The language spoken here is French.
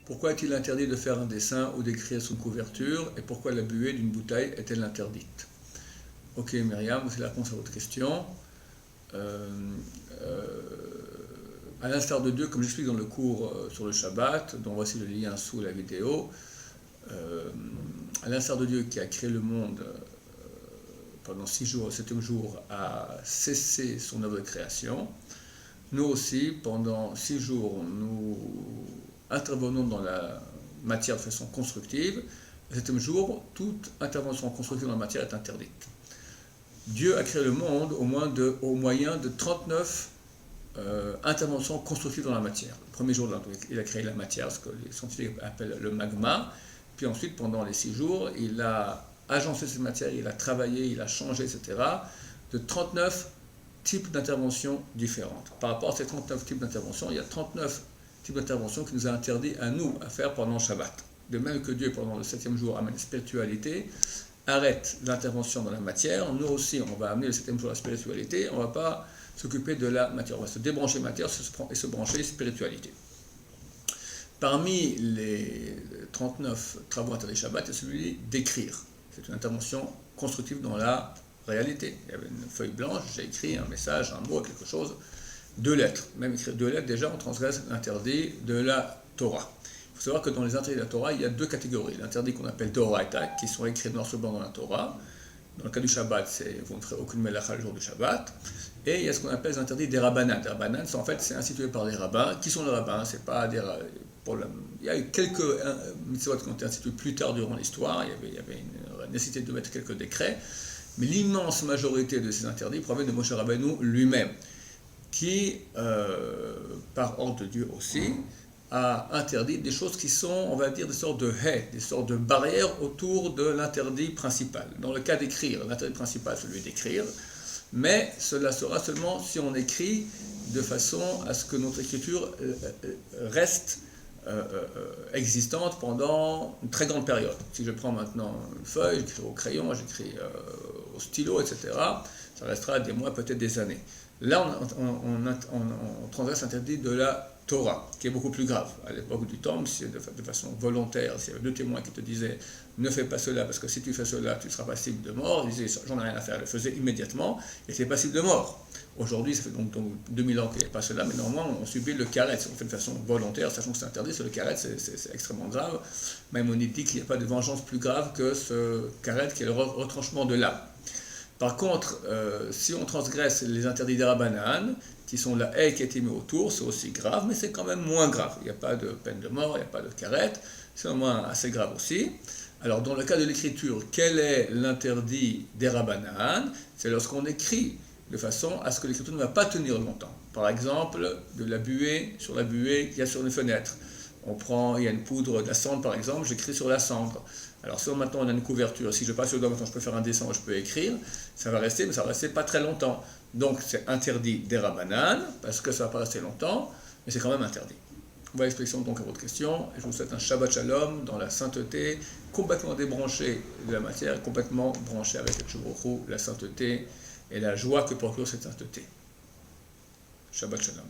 Pourquoi est-il interdit de faire un dessin ou d'écrire sous couverture et pourquoi la buée d'une bouteille est-elle interdite? Ok Myriam, c'est la réponse à votre question. À l'instar de Dieu, comme j'explique dans le cours sur le Shabbat, dont voici le lien sous la vidéo, à l'instar de Dieu qui a créé le monde pendant 6 jours, le 7e jour a cessé son œuvre de création, nous aussi, pendant 6 jours, nous intervenons dans la matière de façon constructive. Le 7e jour, toute intervention constructive dans la matière est interdite. Dieu a créé le monde au moyen de 39 interventions constructives dans la matière. Le premier jour, il a créé la matière, ce que les scientifiques appellent le magma. Puis ensuite, pendant les 6 jours, il a agencé cette matière, il a travaillé, il a changé, etc. De 39 types d'interventions différentes. Par rapport à ces 39 types d'interventions, il y a 39 types d'interventions qui nous a interdit à nous à faire pendant le Shabbat. De même que Dieu, pendant le 7e jour, amène la spiritualité, arrête l'intervention dans la matière, nous aussi, on va amener le 7e jour la spiritualité, on ne va pas s'occuper de la matière, on va se débrancher matière et se brancher spiritualité. Parmi les 39 travaux interdits Shabbat, il y a celui d'écrire. C'est une intervention constructive dans la réalité. Il y avait une feuille blanche, j'ai écrit un message, un mot, quelque chose, 2 lettres. Même écrire 2 lettres, déjà, on transgresse l'interdit de la Torah. Il faut savoir que dans les interdits de la Torah, il y a 2 catégories. L'interdit qu'on appelle Doraita, qui sont écrits noir sur blanc dans la Torah. Dans le cas du Shabbat, vous ne ferez aucune melacha le jour du Shabbat. Et il y a ce qu'on appelle les interdits des rabbanan. Les rabbanan, c'est institué par des rabbins. Qui sont les rabbins? C'est pas des il y a eu quelques mitzvot qui ont été institués plus tard durant l'histoire. Il y avait une nécessité de mettre quelques décrets. Mais l'immense majorité de ces interdits proviennent de Moshe Rabbeinu lui-même, qui, par ordre de Dieu aussi, a interdit des choses qui sont, on va dire, des sortes de haies, des sortes de barrières autour de l'interdit principal. Dans le cas d'écrire, l'interdit principal, celui d'écrire, mais cela sera seulement si on écrit de façon à ce que notre écriture reste existante pendant une très grande période. Si je prends maintenant une feuille, j'écris au crayon, j'écris au stylo, etc., ça restera des mois, peut-être des années. Là, on transgresse l'interdit de la Torah, qui est beaucoup plus grave. À l'époque du Temple, si de façon volontaire, s'il y avait 2 témoins qui te disaient « ne fais pas cela, parce que si tu fais cela, tu seras passible de mort », ils disaient « j'en ai rien à faire », ils le faisaient immédiatement, et c'est passible de mort. Aujourd'hui, ça fait donc 2000 ans qu'il n'y a pas cela, mais normalement, on subit le karet, on fait de façon volontaire, sachant que c'est interdit, le karet, c'est extrêmement grave. Maïmonide dit qu'il n'y a pas de vengeance plus grave que ce karet qui est le retranchement de l'âme. Par contre, si on transgresse les interdits des rabbanan, qui sont la haie qui a été mise autour, c'est aussi grave, mais c'est quand même moins grave. Il n'y a pas de peine de mort, il n'y a pas de karet, c'est au moins assez grave aussi. Alors, dans le cas de l'écriture, quel est l'interdit des rabbanan? C'est lorsqu'on écrit de façon à ce que l'écriture ne va pas tenir longtemps. Par exemple, de la buée, sur la buée qu'il y a sur une fenêtre. Il y a une poudre de la cendre par exemple, j'écris sur la cendre. Alors si maintenant on a une couverture, si je passe au doigt, maintenant je peux faire un dessin, je peux écrire, ça va rester, mais ça va rester pas très longtemps. Donc c'est interdit des rabbanan, parce que ça va pas rester longtemps, mais c'est quand même interdit. Voilà l'explication donc à votre question, et je vous souhaite un Shabbat Shalom dans la sainteté, complètement débranché de la matière, complètement branché avec la sainteté et la joie que procure cette sainteté. Shabbat Shalom.